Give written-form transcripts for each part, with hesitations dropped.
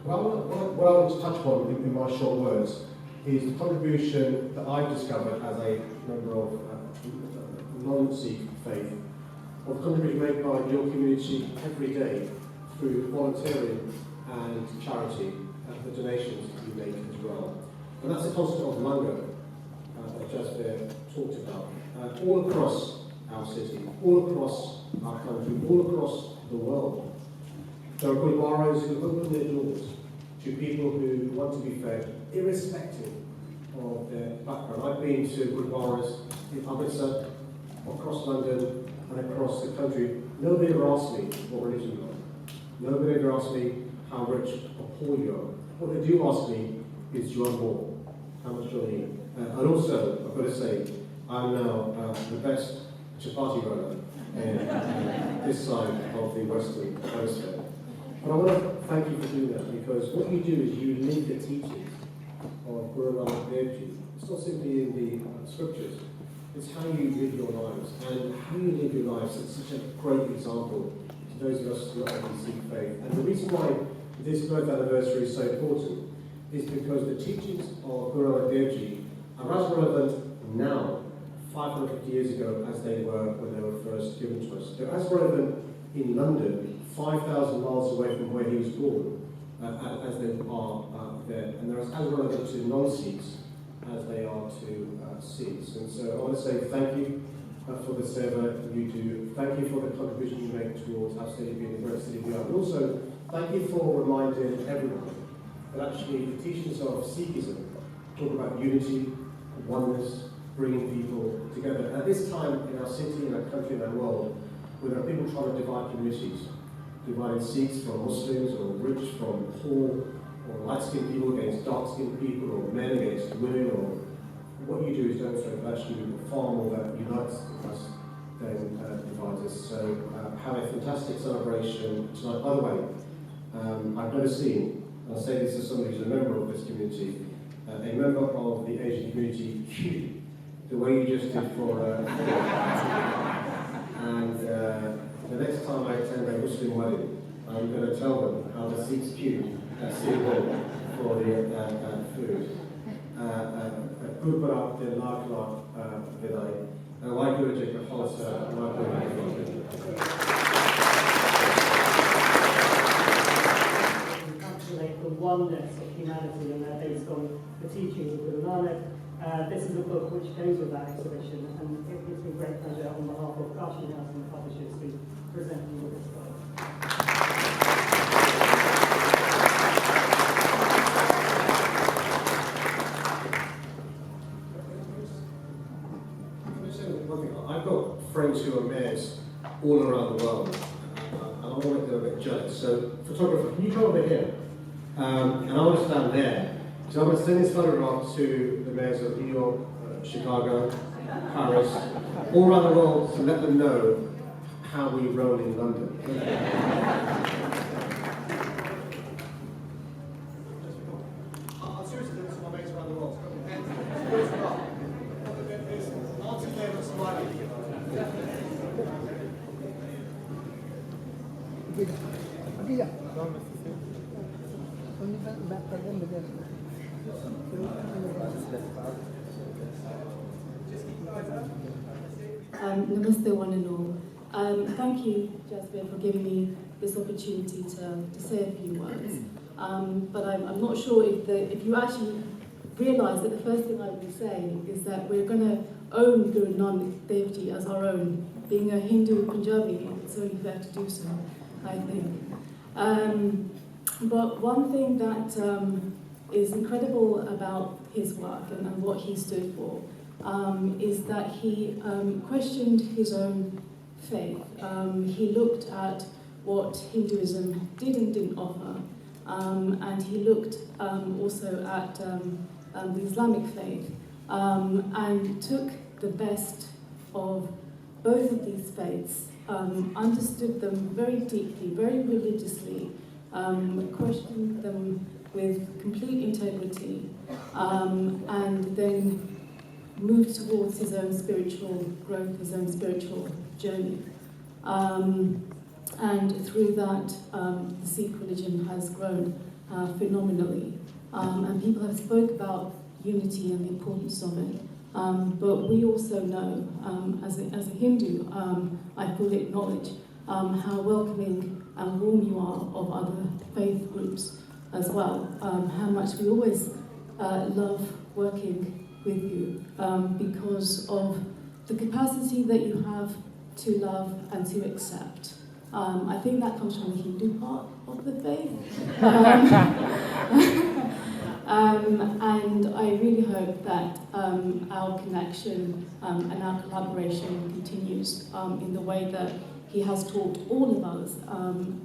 What I want to touch upon in my short words is the contribution that I've discovered as a member of non-Sikh faith, of the contribution made by your community every day through volunteering and charity, the donations you make as well. And that's a concept of langar that Jasbir talked about. All across our city, all across our country, all across the world, there are gurdwaras who open their doors to people who want to be fed, irrespective of their background. I've been to gurdwaras in Amritsar, across London, and across the country. Nobody ever asked me what religion you are. Nobody ever asked me how rich or poor you are. What they do ask me is, do you want more? How much do you need? And also, I've got to say, I'm now the best chapati roller in this side of the Western Hemisphere. But I want to thank you for doing that, because what you do is you live the teachings of Guru Nanak Dev Ji. It's not simply in the scriptures, it's how you live your lives. And how you live your lives is such a great example to those of us who are in Sikh faith. And the reason why this birth anniversary is so important is because the teachings of Guru Nanak Dev Ji are as relevant now, 550 years ago, as they were when they were first given to us. They're as relevant in London, 5,000 miles away from where he was born, as they are there. And they're as relevant to non-Sikhs as they are to Sikhs. And so I want to say thank you for the seva you do. Thank you for the contribution you make towards our city being the great city we are. And also, thank you for reminding everyone that actually the teachings of Sikhism talk about unity, oneness, bringing people together. At this time in our city, in our country, in our world, where there are people trying to divide communities, dividing Sikhs from Muslims, or rich from poor, or light-skinned people against dark-skinned people, or men against women, or what you do is demonstrate that actually far more that unites us than divides us. So have a fantastic celebration tonight. By the way, I've never seen, and I say this as somebody who's a member of this community, a member of the Asian community queue the way you just did for and the next time I attend a Muslim wedding, I'm going to tell them how the Sikhs queued at City Hall for the food. Good bra de lakh vidai. Waheguru ji ka khalsa, Waheguru ji ki fateh. Encapsulate the oneness of humanity, and they're based on the teachings of Guru Nanak. This is a book which goes with that exhibition, and it gives me great pleasure on behalf of Kashi House and the publishers to present you with this book. I've got friends who are mayors all around the world, and I want to make them a bit jealous. So, photographer, can you come over here? And I want to stand there. So I'm going to send this photograph to the mayors of New York, Chicago, Paris, all around the world, to let them know how we roll in London. I'm seriously doing this to my mates around the world. Namaste one and all. Thank you, Jasbir, for giving me this opportunity to say a few words. But I'm not sure if you actually realise that the first thing I will say is that we're going to own Guru Nanak Dev Ji as our own. Being a Hindu Punjabi, it's only fair to do so, I think. But one thing that is incredible about his work and what he stood for is that he questioned his own faith. He looked at what Hinduism did and didn't offer, and he looked also at the Islamic faith, and took the best of both of these faiths, understood them very deeply, very religiously, questioned them with complete integrity, and then moved towards his own spiritual growth, his own spiritual journey. And through that, the Sikh religion has grown phenomenally. And people have spoke about unity and the importance of it. But we also know, as a Hindu, I fully acknowledge how welcoming and warm you are of other faith groups as well. How much we always love working with you because of the capacity that you have to love and to accept. I think that comes from the Hindu part of the faith. And I really hope that our connection and our collaboration continues in the way that he has taught all of us.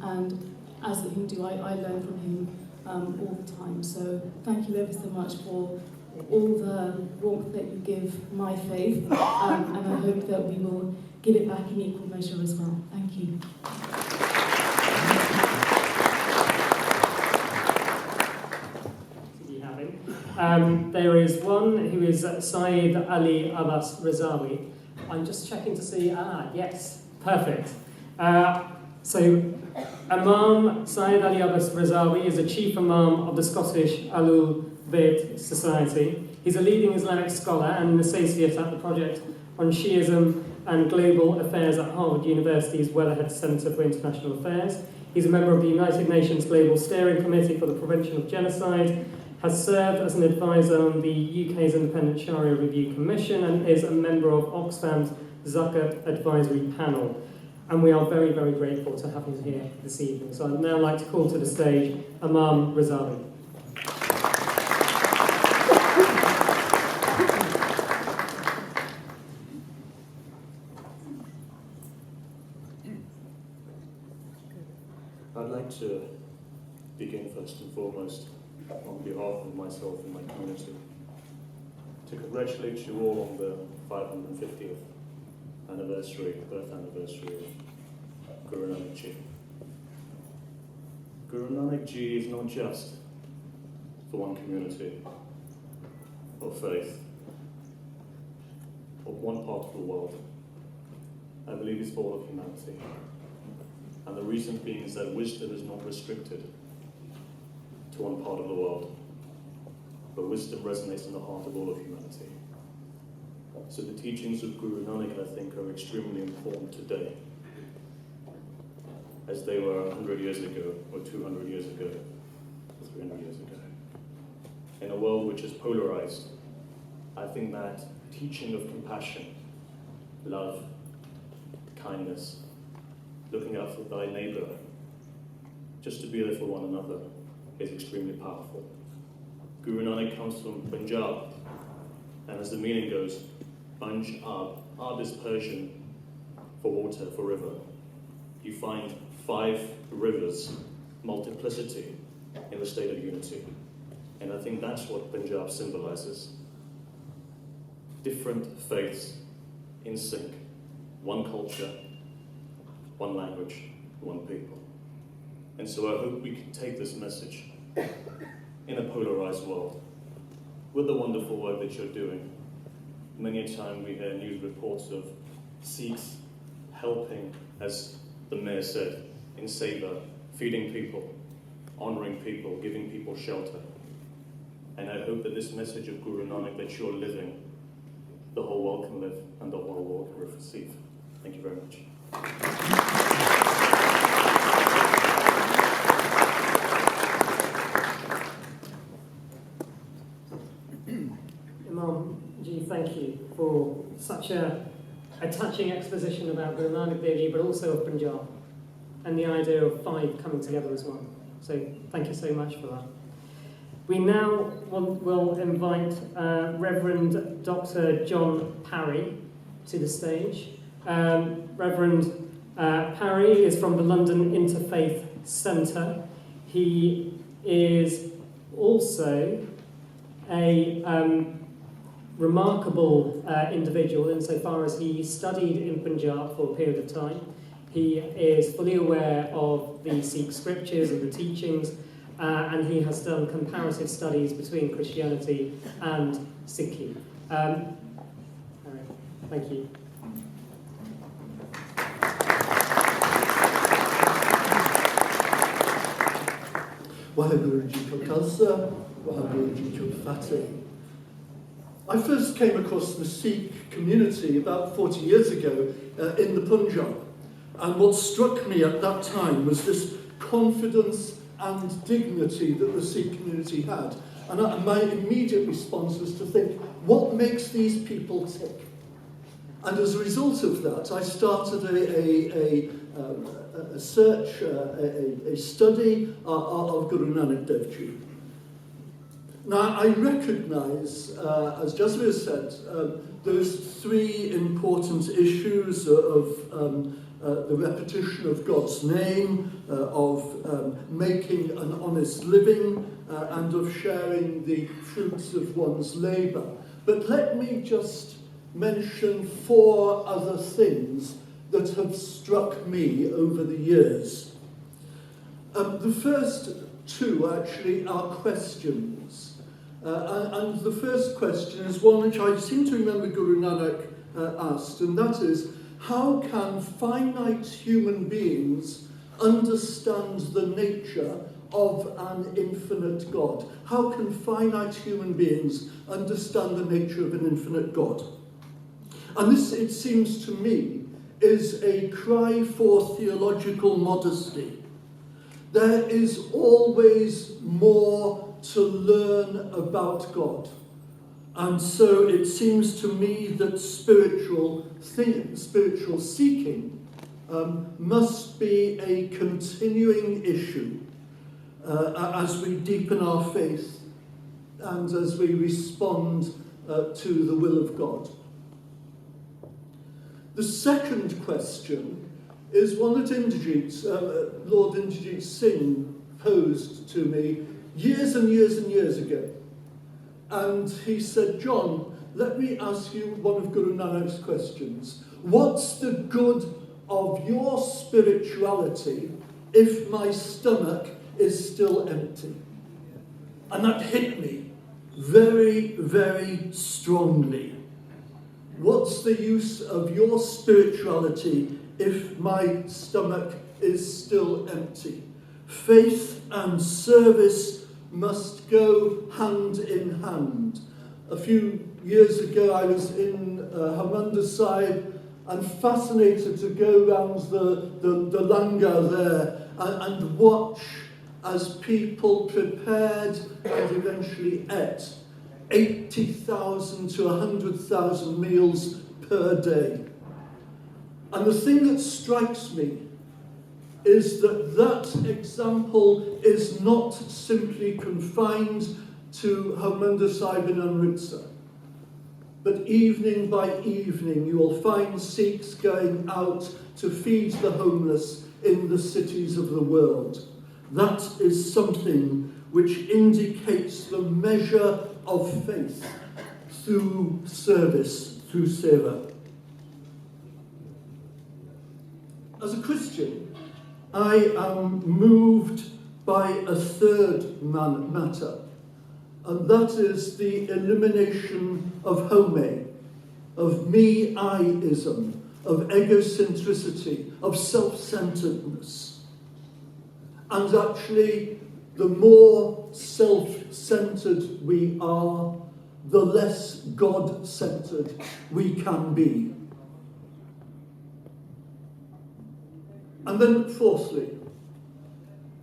And as a Hindu, I learn from him all the time. So thank you ever so much for all the warmth that you give my faith. And I hope that we will give it back in equal measure as well. Thank you. There is one who is Syed Ali Abbas Razawi. I'm just checking to see, yes, perfect. So Imam Syed Ali Abbas Razawi is a chief imam of the Scottish Ahlul Bayt Society. He's a leading Islamic scholar and an associate at the Project on Shiism and Global Affairs at Harvard University's Weatherhead Centre for International Affairs. He's a member of the United Nations Global Steering Committee for the Prevention of Genocide, has served as an advisor on the UK's Independent Sharia Review Commission, and is a member of Oxfam's Zakat Advisory Panel. And we are very, very grateful to have him here this evening. So I'd now like to call to the stage Imam Razavi. I'd like to begin first and foremost on behalf of myself and my community to congratulate you all on the 550th birth anniversary of Guru Nanak Ji. Guru Nanak Ji is not just for one community or faith or one part of the world. I believe it's for all of humanity. And the reason being is that wisdom is not restricted to one part of the world, but wisdom resonates in the heart of all of humanity. So the teachings of Guru Nanak, I think, are extremely important today, as they were 100 years ago, or 200 years ago, or 300 years ago. In a world which is polarized, I think that teaching of compassion, love, kindness, looking out for thy neighbor, just to be there for one another, is extremely powerful. Guru Nanak comes from Punjab, and as the meaning goes, Panj Ab is Persian for water, for river. You find 5 rivers, multiplicity in the state of unity. And I think that's what Punjab symbolizes. Different faiths in sync, one culture, one language, one people. And so I hope we can take this message in a polarized world with the wonderful work that you're doing. Many a time we hear news reports of Sikhs helping, as the mayor said, in Seva, feeding people, honoring people, giving people shelter. And I hope that this message of Guru Nanak that you're living, the whole world can live and the whole world can receive. Thank you very much. Imam Ji, thank you for such a touching exposition about Guru Nanak Dev Ji, but also of Punjab, and the idea of 5 coming together as one. So thank you so much for that. We now will invite Reverend Dr. John Parry to the stage. Reverend Parry is from the London Interfaith Centre. He is also a remarkable individual insofar as he studied in Punjab for a period of time. He is fully aware of the Sikh scriptures and the teachings, and he has done comparative studies between Christianity and Sikhi. Thank you. Waheguru Ji Ko Khalsa, Waheguru Ji Ko Fateh. I first came across the Sikh community about 40 years ago in the Punjab. And what struck me at that time was this confidence and dignity that the Sikh community had. And my immediate response was to think, what makes these people tick? And as a result of that, I started a search, a study of Guru Nanak Dev Ji. Now, I recognise, as Jasmine said, those three important issues of the repetition of God's name, of making an honest living, and of sharing the fruits of one's labour. But let me just mention 4 other things that have struck me over the years. The first 2 actually are questions. And the first question is one which I seem to remember Guru Nanak asked, and that is, how can finite human beings understand the nature of an infinite God? How can finite human beings understand the nature of an infinite God? And this, it seems to me, is a cry for theological modesty. There is always more to learn about God. And so it seems to me that spiritual seeking must be a continuing issue as we deepen our faith and as we respond to the will of God. The second question is one that Lord Indrajit Singh posed to me years and years and years ago. And he said, John, let me ask you one of Guru Nanak's questions. What's the good of your spirituality if my stomach is still empty? And that hit me very, very strongly. What's the use of your spirituality if my stomach is still empty? Faith and service must go hand in hand. A few years ago I was in Harmandir Sahib and fascinated to go around the langar there and watch as people prepared and eventually ate 80,000 to 100,000 meals per day. And the thing that strikes me is that example is not simply confined to Harmandir Sahib in Amritsar. But evening by evening you will find Sikhs going out to feed the homeless in the cities of the world. That is something which indicates the measure of faith through service, through seva. As a Christian, I am moved by a third matter, and that is the elimination of home, of me-I-ism, of egocentricity, of self-centeredness. And actually, the more self-centered we are, the less God-centered we can be. And then fourthly,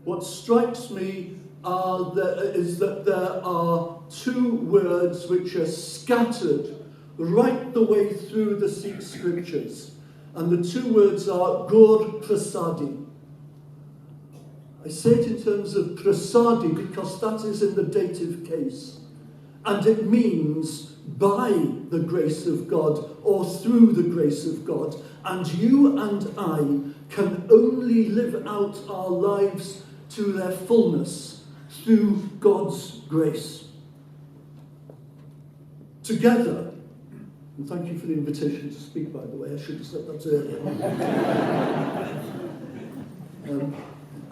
what strikes me is that there are 2 words which are scattered right the way through the Sikh scriptures. And the 2 words are Gur Prasadi. I say it in terms of prasadi because that is in the dative case. And it means by the grace of God or through the grace of God. And you and I can only live out our lives to their fullness through God's grace. Together, and thank you for the invitation to speak, by the way, I should have said that earlier.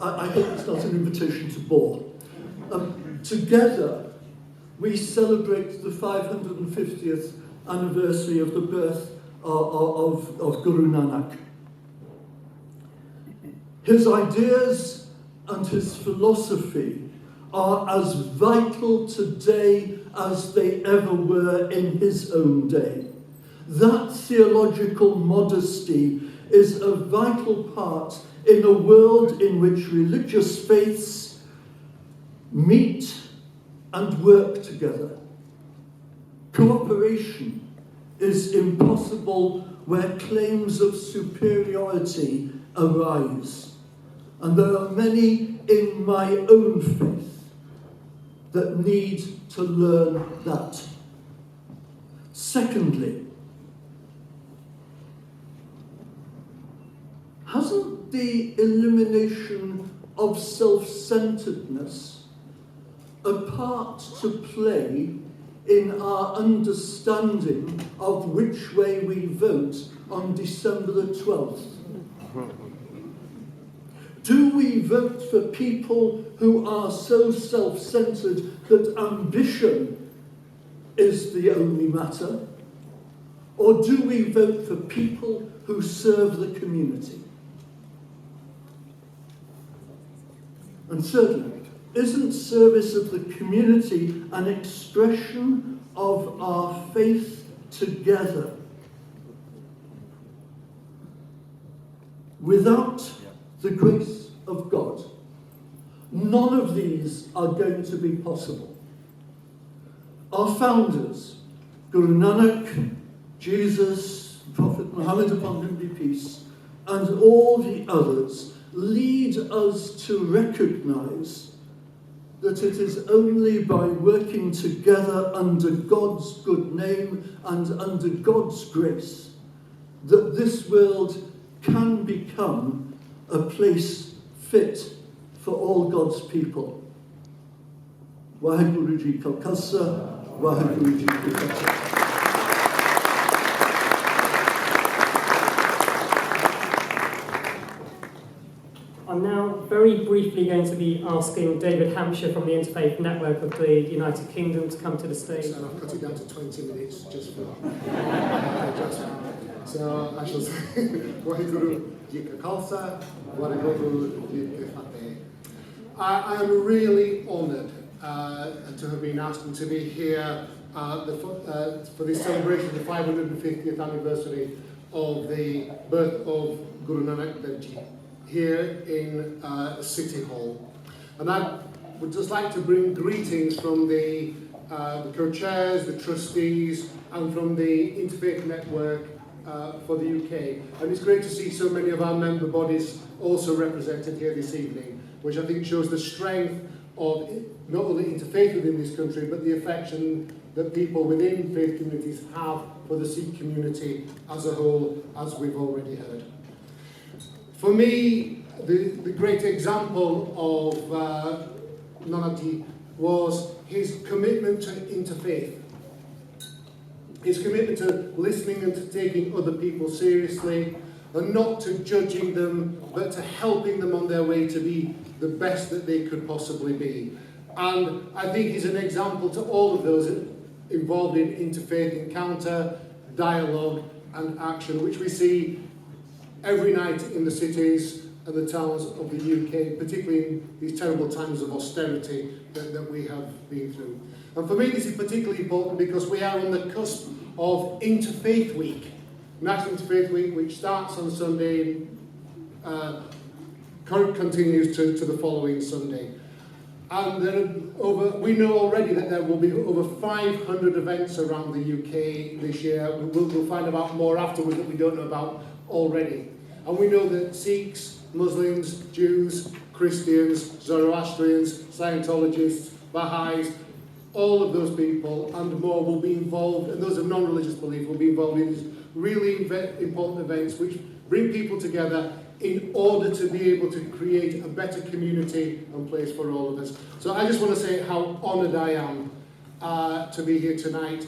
I hope it's not an invitation to bore. Together, we celebrate the 550th anniversary of the birth of Guru Nanak. His ideas and his philosophy are as vital today as they ever were in his own day. That theological modesty is a vital part in a world in which religious faiths meet and work together. Cooperation is impossible where claims of superiority arise. And there are many in my own faith that need to learn that. Secondly, hasn't the elimination of self-centeredness a part to play in our understanding of which way we vote on December the 12th? Do we vote for people who are so self-centered that ambition is the only matter? Or do we vote for people who serve the community? And thirdly, isn't service of the community an expression of our faith together? Without the grace of God, none of these are going to be possible. Our founders, Guru Nanak, Jesus, Prophet Muhammad upon whom be peace, and all the others lead us to recognise that it is only by working together under God's good name and under God's grace that this world can become a place fit for all God's people. Waheguru Ji Ka Khalsa, Waheguru Ji Ki Fateh. I'm now very briefly going to be asking David Hampshire from the Interfaith Network of the United Kingdom to come to the stage. And I've cut it down to 20 minutes just for So I shall say, Waheguru Ji Ka Khalsa, Waheguru Ji Ki Fateh. I am really honoured to have been asked and to be here for this celebration of the 550th anniversary of the birth of Guru Nanak Dev Ji here in City Hall. And I would just like to bring greetings from the co-chairs, the trustees, and from the Interfaith Network for the UK. And it's great to see so many of our member bodies also represented here this evening, which I think shows the strength of not only interfaith within this country, but the affection that people within faith communities have for the Sikh community as a whole, as we've already heard. For me, the great example of Nanak Ji was his commitment to interfaith. His commitment to listening and to taking other people seriously, and not to judging them, but to helping them on their way to be the best that they could possibly be. And I think he's an example to all of those involved in interfaith encounter, dialogue and action, which we see every night in the cities and the towns of the UK, particularly in these terrible times of austerity that we have been through. And for me this is particularly important because we are on the cusp of Interfaith Week, National Interfaith Week, which starts on Sunday and continues to the following Sunday. And we know already that there will be over 500 events around the UK this year. We'll find out more afterwards that we don't know about already. And we know that Sikhs, Muslims, Jews, Christians, Zoroastrians, Scientologists, Baha'is, all of those people and more will be involved, and those of non-religious belief will be involved in these really important events which bring people together in order to be able to create a better community and place for all of us. So I just want to say how honoured I am to be here tonight,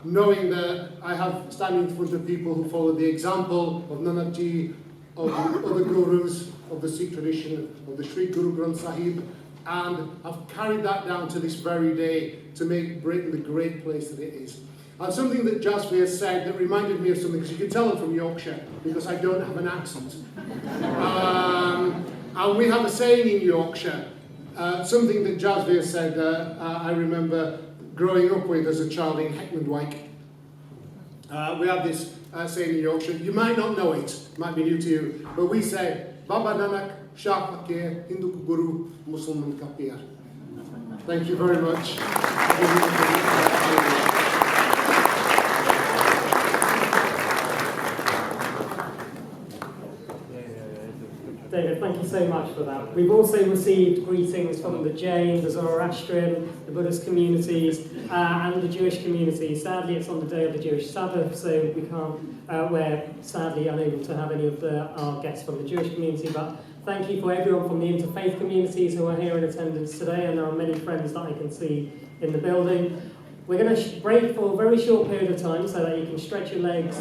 knowing that I have standing in front of people who follow the example of Nanak Ji, of the other gurus of the Sikh tradition, of the Sri Guru Granth Sahib, and have carried that down to this very day to make Britain the great place that it is. And something that Jasvir said that reminded me of something, because you can tell I'm from Yorkshire, because I don't have an accent. And we have a saying in Yorkshire, Something that Jasvir said, I remember growing up with as a child in Heckmondwike. We have this saying in Yorkshire, you might not know it might be new to you, but we say, Baba Nanak, Shah Fakir, Hindu Guru, Muslim Kapir. Thank you very much. David, thank you so much for that. We've also received greetings from the Jain, the Zoroastrian, the Buddhist communities, and the Jewish community. Sadly, it's on the day of the Jewish Sabbath, so we can't, we're sadly unable to have any of our guests from the Jewish community, but thank you for everyone from the interfaith communities who are here in attendance today, and there are many friends that I can see in the building. We're going to break for a very short period of time so that you can stretch your legs.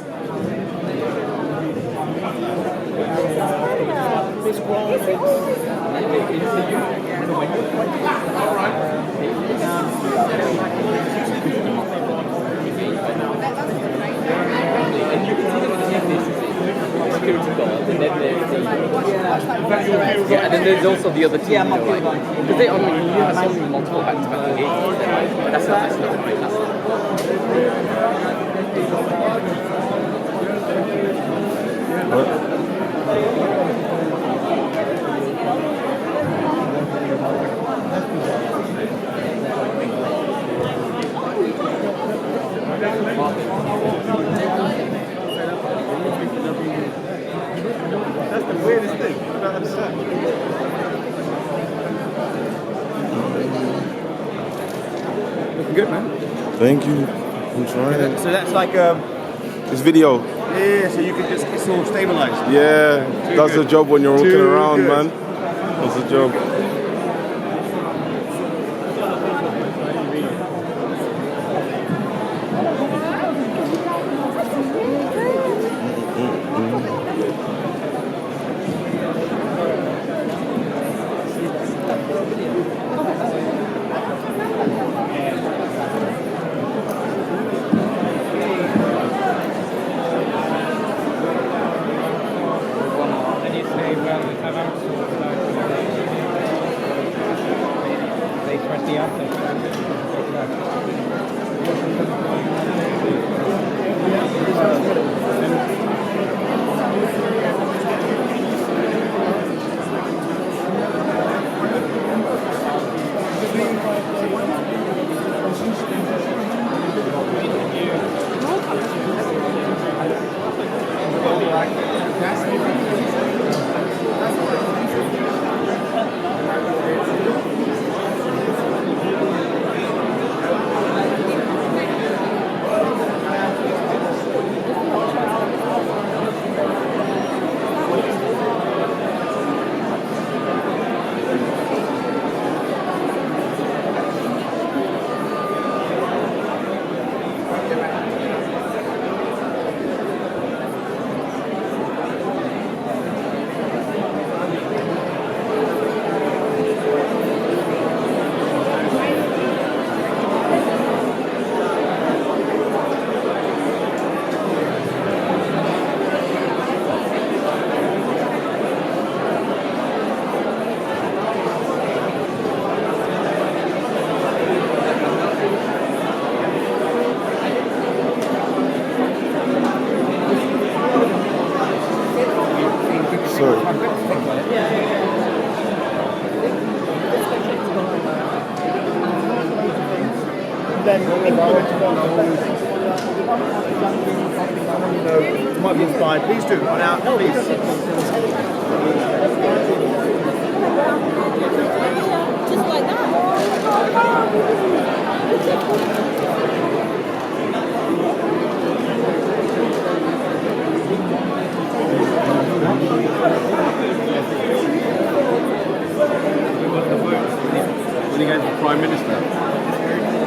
Security guard, and then there's the and then there's also the other two. Because they are some multiple back-to-back gigs. But that's not great. That's the weirdest thing. I don't understand. Looking good, man. Thank you. I'm trying. So that's like This video. yeah. So you can just it's all stabilized. Yeah, Too that's good. the job when you're walking Too around, good. man. That's the job. You might be inspired. Please do. Run out, please. Just like When he goes to Prime Minister.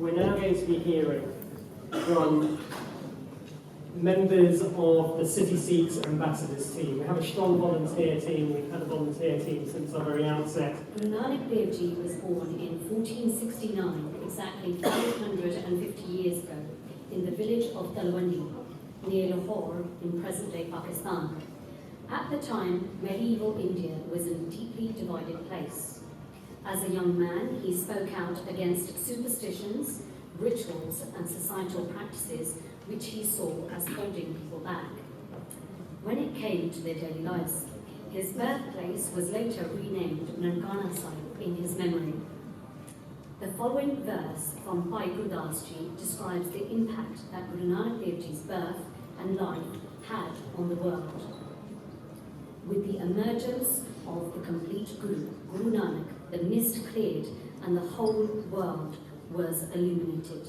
we're now going to be hearing from members of the City Sikhs Ambassadors team. We have a strong volunteer team. We've had a volunteer team since our very outset. Guru Nanak Dev Ji was born in 1469, exactly 550 years ago, in the village of Talwandi, near Lahore, in present-day Pakistan. At the time, medieval India was a deeply divided place. As a young man, he spoke out against superstitions, rituals, and societal practices which he saw as holding people back. When it came to their daily lives, his birthplace was later renamed Nankana Sahib in his memory. The following verse from Bhai Gurdas Ji describes the impact that Guru Nanak Dev Ji's birth and life had on the world. With the emergence of the complete Guru, Guru Nanak, the mist cleared and the whole world was illuminated.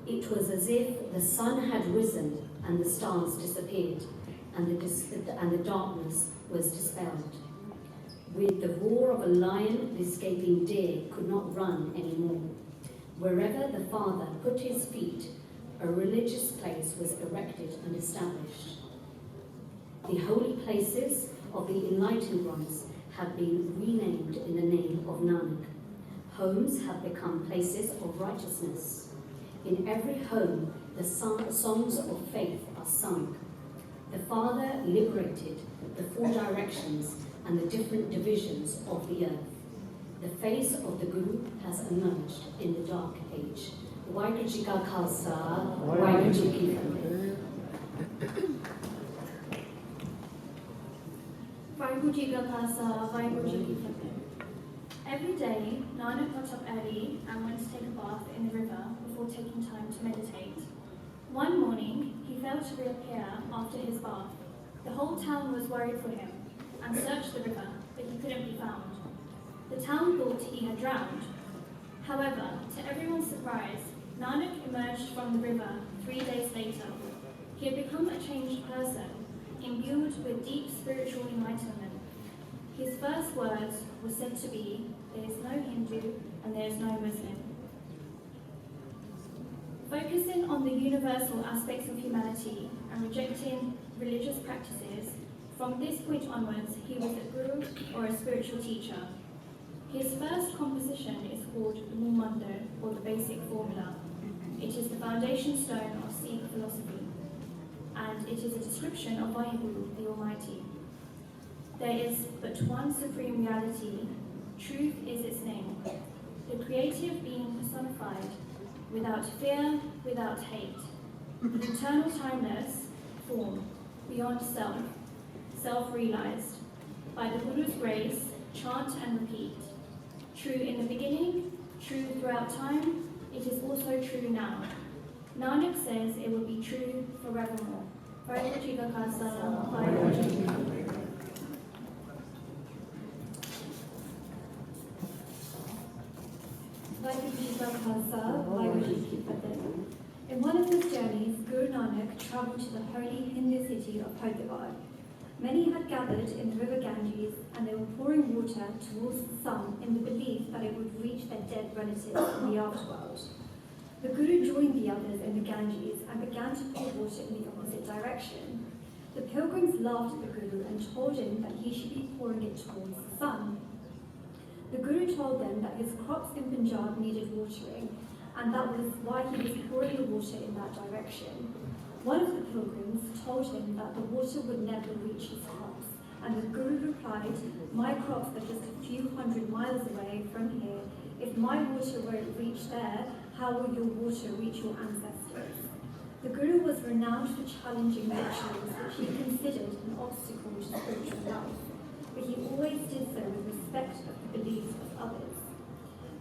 It was as if the sun had risen and the stars disappeared and the darkness was dispelled. With the roar of a lion, the escaping deer could not run anymore. Wherever the Father put his feet, a religious place was erected and established. The holy places of the enlightened ones have been renamed in the name of Nanak. Homes have become places of righteousness. In every home, the songs of faith are sung. The Father liberated the four directions and the different divisions of the earth. The face of the Guru has emerged in the dark age. Waheguru Ji Ka Khalsa, Waheguru Ji Ki Fateh. Waheguru Ji Ka Khalsa, Waheguru Ji Ki Fateh. Every day, Nanak got up early and went to take a bath in the river before taking time to meditate. One morning, he failed to reappear after his bath. The whole town was worried for him and searched the river, but he couldn't be found. The town thought he had drowned. However, to everyone's surprise, Nanak emerged from the river 3 days later. He had become a changed person, imbued with deep spiritual enlightenment. His first words were said to be, "There is no Hindu and there is no Muslim." Focusing on the universal aspects of humanity and rejecting religious practices, from this point onwards, he was a guru or a spiritual teacher. His first composition is called Mumando, or the Basic Formula. It is the foundation stone of Sikh philosophy, and it is a description of Vaheguru, the Almighty. There is but one supreme reality. Truth is its name. The creative being personified, without fear, without hate. The eternal timeless form, beyond self, self-realized. By the Guru's grace, chant and repeat. True in the beginning, true throughout time, it is also true now. Nanak says it will be true forevermore. Waheguru Ji Ka Khalsa, Waheguru Ji Ki Fateh. In one of his journeys, Guru Nanak travelled to the holy Hindu city of Hyderabad. Many had gathered in the river Ganges and they were pouring water towards the sun in the belief that it would reach their dead relatives in the afterworld. The Guru joined the others in the Ganges and began to pour water in the opposite direction. The pilgrims laughed at the Guru and told him that he should be pouring it towards the sun. The Guru told them that his crops in Punjab needed watering, and that was why he was pouring the water in that direction. One of the pilgrims told him that the water would never reach his crops, and the Guru replied, "My crops are just a few hundred miles away from here. If my water won't reach there, how will your water reach your ancestors?" The Guru was renowned for challenging rituals which he considered an obstacle to spiritual life, but he always did so with respect of the beliefs of others.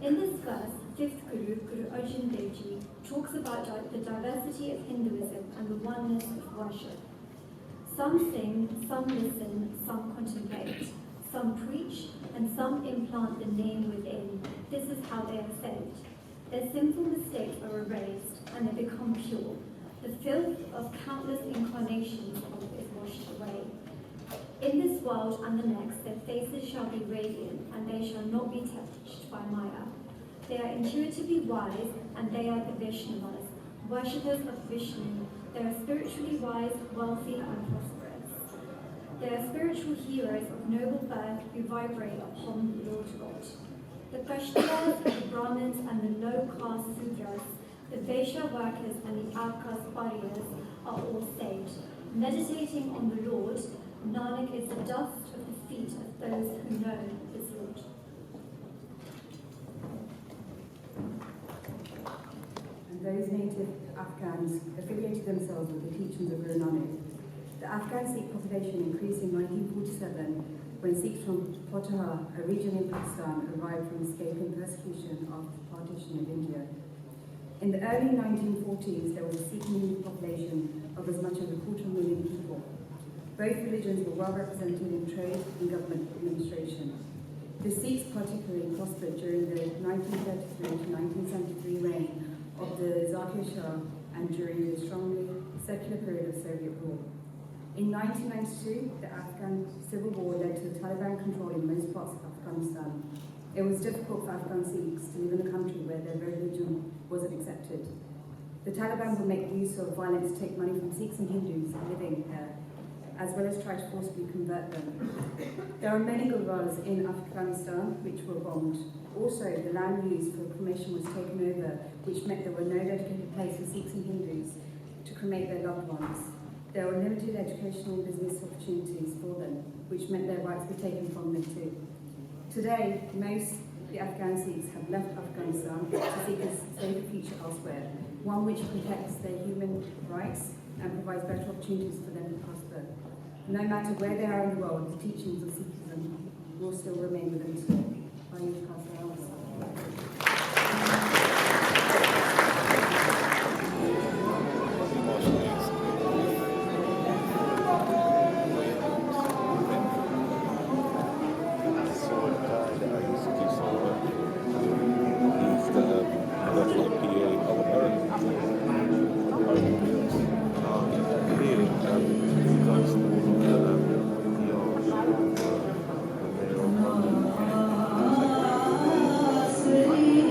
In this verse, 5th Guru, Guru Arjan Dev Ji, talks about the diversity of Hinduism and the oneness of worship. Some sing, some listen, some contemplate, some preach, and some implant the name within. This is how they are saved. Their sinful mistakes are erased, and they become pure. The filth of countless incarnations is washed away. In this world and the next, their faces shall be radiant, and they shall not be touched by Maya. They are intuitively wise, and they are the Vaishnavas, worshippers of Vishnu. They are spiritually wise, wealthy, and prosperous. They are spiritual heroes of noble birth who vibrate upon the Lord God. The Vaishnavas, the Brahmins, and the low-caste Sudras, the Vaishya workers, and the outcast Paryas are all saved. Meditating on the Lord, Nanak is the dust of the feet of those who know his Lord. And those native Afghans affiliated themselves with the teachings of Guru Nanak. The Afghan Sikh population increased in 1947 when Sikhs from Potahar, a region in Pakistan, arrived from escaping persecution after the partition of India. In the early 1940s, there was a Sikh community population of as much as 250,000 people. Both religions were well represented in trade and government administration. The Sikhs particularly prospered during the 1933 to 1973 reign of the Zakir Shah and during the strongly secular period of Soviet rule. In 1992, the Afghan civil war led to the Taliban controlling most parts of Afghanistan. It was difficult for Afghan Sikhs to live in a country where their religion wasn't accepted. The Taliban would make use of violence to take money from Sikhs and Hindus living there, as well as try to forcibly convert them. There are many gurudwaras in Afghanistan which were bombed. Also, the land used for cremation was taken over, which meant there were no dedicated places for Sikhs and Hindus to cremate their loved ones. There were limited educational and business opportunities for them, which meant their rights were taken from them too. Today, most the Afghan Sikhs have left Afghanistan to seek a safer future elsewhere, one which protects their human rights and provides better opportunities for them to prosper. No matter where they are in the world, the teachings of Sikhism will still remain with them today. Sweet.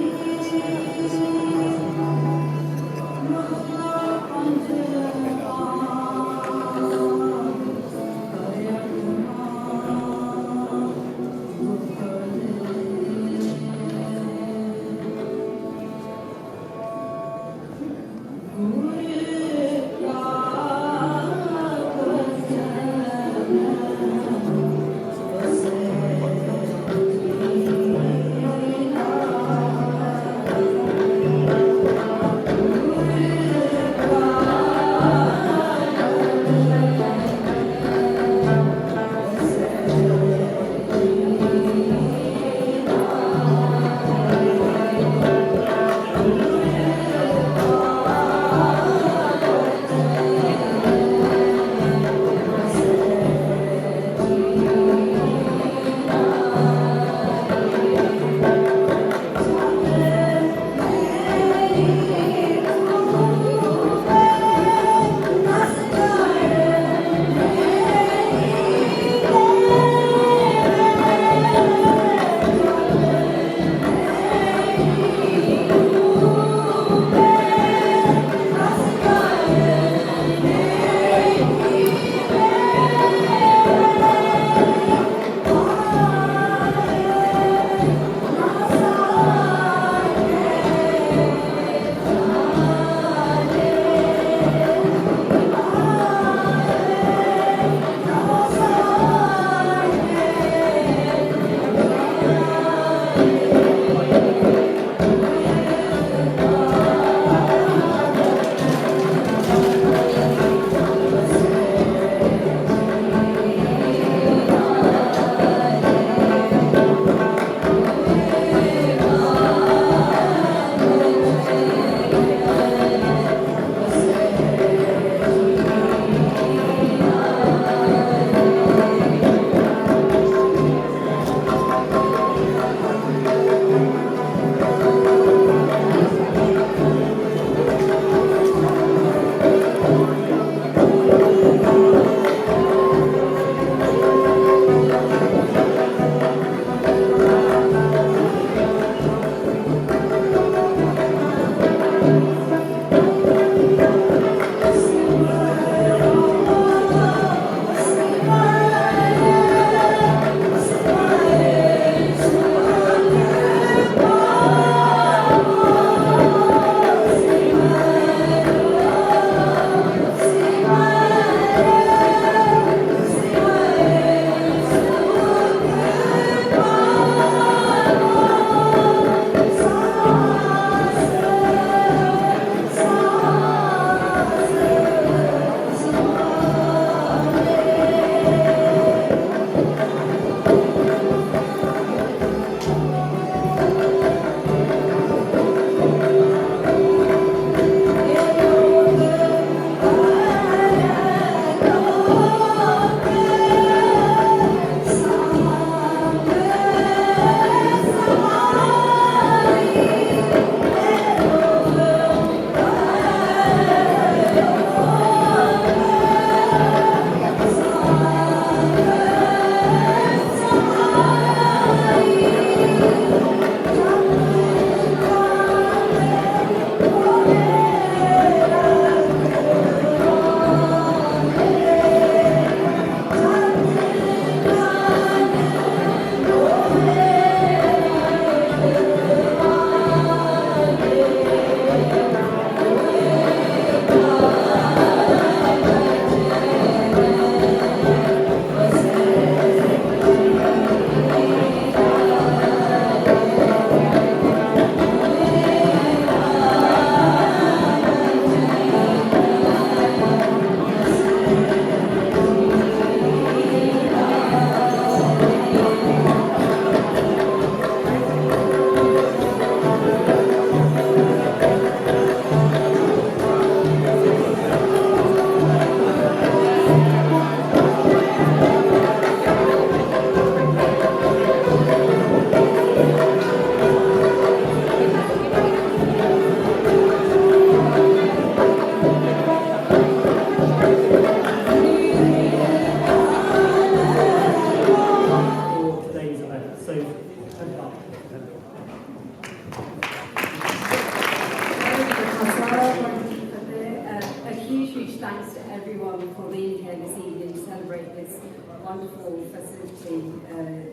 everyone for being here this evening to celebrate this wonderful festivity,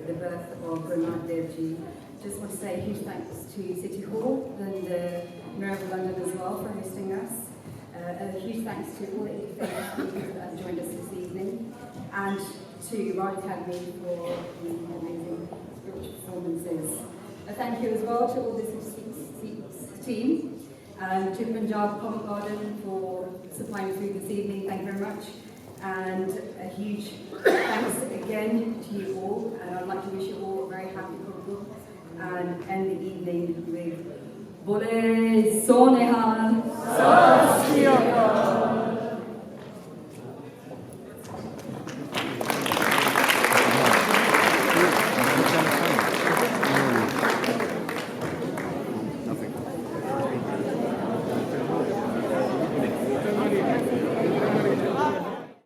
the birth of Guru Nanak Dev Ji. Just want to say a huge thanks to City Hall and Mayor of London as well for hosting us. A huge thanks to all the interfaith speakers that have joined us this evening, and to Ride Academy for the amazing spiritual performances. A thank you as well to all the Sikhs team, to Punjab Comic Garden for supplying food this evening, thank you very much. And a huge thanks again to you all, and I'd like to wish you all a very happy Gurpurab and end the evening with Bole Sonehal.